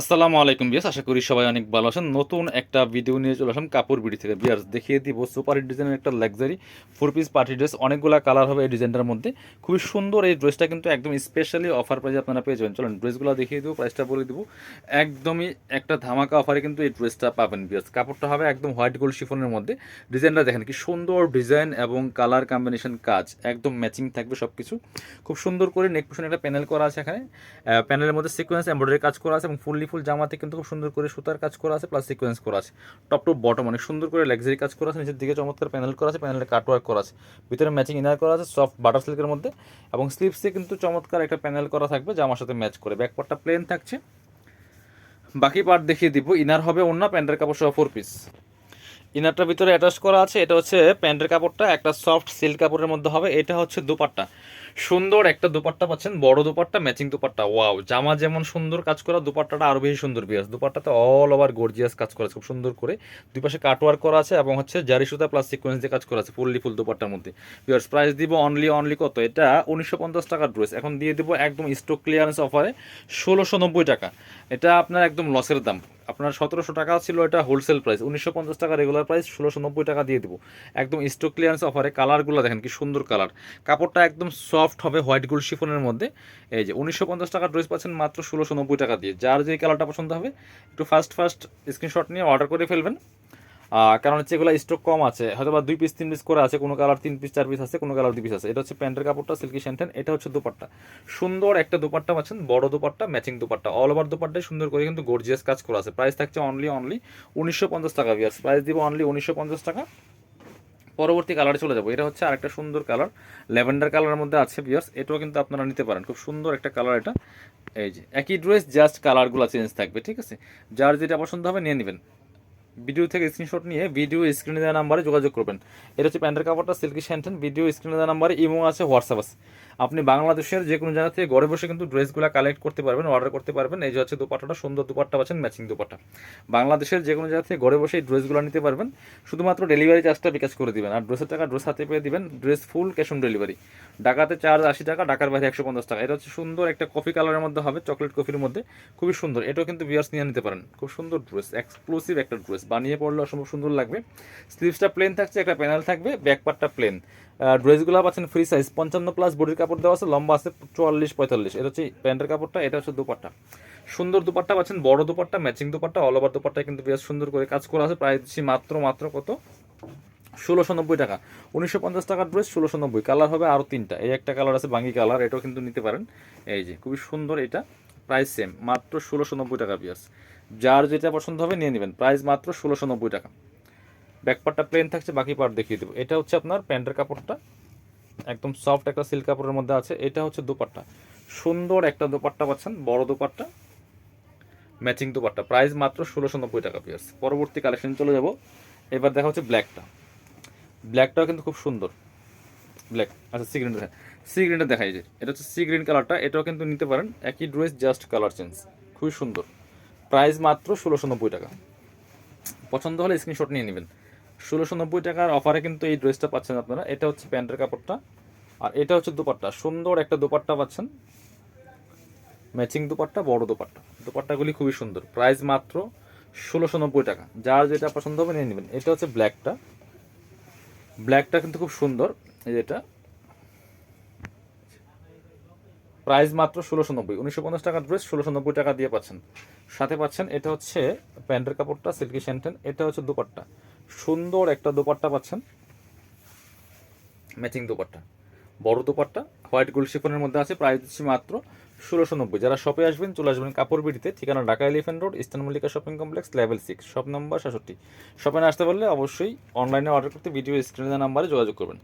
আসসালামু আলাইকুম বিয়াস, আশা করি সবাই অনেক ভালো আছেন। নতুন একটা ভিডিও নিয়ে চলে আসলাম কাপড় বিডি থেকে। বিয়াস দেখিয়ে দিব সুপার হিট ডিজাইনের একটা লাক্সারি 4 পিস পার্টি ড্রেস। অনেকগুলো কালার হবে এই ডিজাইনটার মধ্যে। খুবই সুন্দর এই ড্রেসটা, কিন্তু একদম স্পেশালি অফার প্রাইসে আপনারা পেয়ে যাবেন। চলেন ড্রেসগুলো দেখিয়ে দেবো, প্রাইসটা বলে দেবো। একদমই একটা ধামাকা অফারে কিন্তু এই ড্রেসটা পাবেন বিয়াস। কাপড়টা হবে একদম হোয়াইট গোল্ড শিফনের মধ্যে। ডিজাইনটা দেখেন কি সুন্দর ডিজাইন এবং কালার কম্বিনেশন কাজ একদম ম্যাচিং থাকবে সব কিছু। খুব সুন্দর করে নেক পোর্শনে একটা প্যানেল করা আছে এখানে। প্যানেলের মধ্যে সিকোয়েন্স এমব্রয়ডারি কাজ করা আছে এবং ফুল জামাতে কিন্তু খুব সুন্দর করে সুতার কাজ করা আছে, প্লাস সিকোয়েন্স করা আছে। টপ টু বটম অনেক সুন্দর করে লাক্সারি কাজ করা আছে। নিচের দিকে চমৎকার প্যানেল করা আছে, প্যানেলে কাটওয়ার্ক করা আছে। ভিতরে ম্যাচিং ইনার করা আছে সফট বাটার সিল্কের মধ্যে, এবং স্লিভসে কিন্তু চমৎকার একটা প্যানেল করা থাকবে জামার সাথে ম্যাচ করে। ব্যাকপার্টটা প্লেন থাকছে, বাকি পার্ট দেখিয়ে দিব। ইনার হবে ওন্না, প্যান্টের কাপড় সহ 4 পিস। ইনারটার ভিতরে অ্যাটাচ করা আছে। এটা হচ্ছে প্যান্টের কাপড়টা, একটা সফট সিল্ক কাপড়ের মধ্যে হবে। এটা হচ্ছে দুপাট্টা, সুন্দর একটা দুপাট্টা পাচ্ছেন, বড় দুপাট্টা, ম্যাচিং দুপাট্টা। ওয়াও, জামা যেমন সুন্দর কাজ করা, দুপাট্টাটা আরও বেশি সুন্দর বিয়াস। দুপাট্টাতে অল ওভার গর্জিয়াস কাজ করা আছে খুব সুন্দর করে। দুই পাশে কাটওয়ার্ক করা আছে এবং হচ্ছে জারি সুতা প্লাস সিকোয়েন্স দিয়ে কাজ করা আছে ফুল দুপাট্টার মধ্যে। বিয়াস প্রাইস দিব অনলি কত? এটা 1950 টাকার ড্রেস, এখন দিয়ে দেবো একদম স্টক ক্লিয়ারেন্স অফারে 1690 টাকা। এটা আপনার একদম লসের দাম। আপনার 1700 টাকা ছিল এটা হোলসেল প্রাইস, 1950 টাকা রেগুলার প্রাইস, 1690 টাকা দিয়ে দেবো একদম স্টক ক্লিয়ারেন্স অফারে। কালারগুলো দেখেন কি সুন্দর কালার, কাপড়টা একদম সফট হবে হোয়াইট গোল্ড শিফনের মধ্যে। এই যে 1950 টাকা ড্রেস পাচ্ছেন মাত্র 1690 টাকা দিয়ে। যার যে কালারটা পছন্দ হবে একটু ফার্স্ট স্ক্রিনশট নিয়ে অর্ডার করে ফেলবেন। কারণ হচ্ছে এগুলো স্টক কম আছে, হয়তো বা 2 পিস 3 পিস করে আছে, কোনো কালার 3 পিস 4 পিস আছে, কোনো কালার 2 পিস আছে। এটা হচ্ছে প্যান্টের কাপড়টা সিল্কি শ্যান্টেন। এটা হচ্ছে দুপাট্টা, সুন্দর একটা দুপাট্টা পাচ্ছেন, বড় dupatta, matching dupatta, all over দুপাট্টায় সুন্দর করে কিন্তু গর্জিয়াস কাজ করা আছে। প্রাইস থাকছে অনলি 1950 টাকা বিয়ার্স। প্রাইস দিব অনলি 1950 টাকা। পরবর্তী কালারে চলে যাবো। এটা হচ্ছে আরেকটা সুন্দর কালার, ল্যাভেন্ডার কালারের মধ্যে আছে বিয়ার্স। এটাও কিন্তু আপনারা নিতে পারেন, খুব সুন্দর একটা কালার এটা। এই যে একই ড্রেস, জাস্ট কালারগুলো চেঞ্জ থাকবে, ঠিক আছে। যার যেটা পছন্দ হবে নিয়ে নেবেন। ভিডিও থেকে স্ক্রিনশট নিয়ে ভিডিও স্ক্রিনে দেওয়া নাম্বারে যোগাযোগ করবেন। এটা হচ্ছে প্যান্টের কাপড়টা সিল্কি শ্যান্টেন। ভিডিও স্ক্রিনে দেওয়া নাম্বারে ইমো আছে, হোয়াটসঅ্যাপ আছে। আপনি বাংলাদেশের যে কোনো জায়গা থেকে ঘরে বসে কিন্তু ড্রেসগুলো কালেক্ট করতে পারবেন, অর্ডার করতে পারবেন। এই যে হচ্ছে দুপাট্টাটা, সুন্দর দুপাট্টা পাচ্ছেন, ম্যাচিং দুপাট্টা। বাংলাদেশের যে কোনো জায়গা থেকে ঘরে বসে এই ড্রেসগুলো নিতে পারবেন। শুধুমাত্র ডেলিভারি চার্জটা বিকাশ করে দিবেন, আর ড্রেসের টাকা ড্রেস হাতে পেয়ে দিবেন। Dress full cash on delivery. ঢাকাতে চার্জ 80 টাকা, ঢাকার বাইরে 150 টাকা। এটা হচ্ছে সুন্দর একটা কফি কালারের মধ্যে হবে, চকলেট কফির মধ্যে, খুবই সুন্দর। এটাও কিন্তু ভিউয়ার্স নিয়ে নিতে পারেন। খুব সুন্দর ড্রেস, এক্সক্লুসিভ একটা ড্রেস, বানিয়ে পড়লে অসম্ভব সুন্দর লাগবে। স্লিভসটা প্লেন থাকছে, একটা প্যানেল থাকবে, ব্যাকপার্টটা প্লেন। ড্রেসগুলো পাচ্ছেন ফ্রি সাইজ, 55+ বডির কাপড় দেওয়া আছে, লম্বা আছে 44-45। এটা হচ্ছে প্যান্টের কাপড়টা, এটা হচ্ছে দুপাট্টা, সুন্দর দুপাট্টা পাচ্ছেন, বড় dupatta, matching dupatta, all over দুপাট্টায় কিন্তু বেশ সুন্দর করে কাজ করা আছে। প্রাইস দিচ্ছি মাত্র কত? 1690 টাকা। 1950 টাকার ড্রেস 1690। কালার হবে আরও 3টা। এই একটা কালার আছে বাঙ্গি কালার, এটাও কিন্তু নিতে পারেন। এই যে খুবই সুন্দর এটা, প্রাইস সেম মাত্র 1690 টাকা পিয়াস। যার যেটা পছন্দ হবে নিয়ে নেবেন, প্রাইস মাত্র 1690 টাকা। ব্যাকপার্টটা প্লেন থাকছে, বাকি পার্ট দেখিয়ে দেবো। এটা হচ্ছে আপনার প্যান্টের কাপড়টা, একদম সফট একটা সিল্ক কাপড়ের মধ্যে আছে। এটা হচ্ছে দুপাট্টা, সুন্দর একটা দুপাট্টা পাচ্ছেন, বড় দুপাট্টা, ম্যাচিং দুপাট্টা। প্রাইস মাত্র 1690 টাকা পিয়াস। পরবর্তী কালেকশন চলে যাব। এবার দেখা হচ্ছে ব্ল্যাকটা। ব্ল্যাকটাও কিন্তু খুব সুন্দর। ব্ল্যাক, আচ্ছা সি গ্রিনটা, সি গ্রিনটা দেখাই যে এটা হচ্ছে সি গ্রিন কালারটা। এটাও কিন্তু নিতে পারেন, একই ড্রেস জাস্ট কালার চেঞ্জ, খুবই সুন্দর। প্রাইস মাত্র 1690 টাকা। পছন্দ হলে স্ক্রিনশট নিয়ে নেবেন। 1690 টাকার অফারে কিন্তু এই ড্রেসটা পাচ্ছেন আপনারা। এটা হচ্ছে প্যান্টের কাপড়টা, আর এটা হচ্ছে দুপাট্টা, সুন্দর একটা দুপাট্টা পাচ্ছেন, ম্যাচিং দুপাট্টা, বড় দুপাট্টা। দুপাট্টাগুলি খুবই সুন্দর। প্রাইস মাত্র 1690 টাকা। যার যেটা পছন্দ হবে নিয়ে নেবেন। এটা হচ্ছে ব্ল্যাকটা, ব্ল্যাকটা কিন্তু খুব সুন্দর। এই যেটা প্রাইস মাত্র 1690। 1950 টাকার ড্রেস 1690 টাকা দিয়ে পাচ্ছেন। সাথে পাচ্ছেন এটা হচ্ছে প্যান্টের কাপড়টা সিল্কি শ্যান্টেন। এটা হচ্ছে দুপাট্টা, সুন্দর একটা দুপাট্টা পাচ্ছেন, ম্যাচিং দুপাট্টা, বড় দুপাট্টা, হোয়াইট গোল্ড শিফনের মধ্যে আছে। প্রাইস দিচ্ছি মাত্র 1690। যারা শপে আসবেন চলে আসবেন কাপড় বিডিতে, ঠিকানা Dhaka elephant road, eastern Mallika shopping complex, level 6, shop number 66। শপে না আসতে পারলে অবশ্যই অনলাইনে অর্ডার করতে ভিডিও স্ক্রিনে নাম্বারে যোগাযোগ করবেন।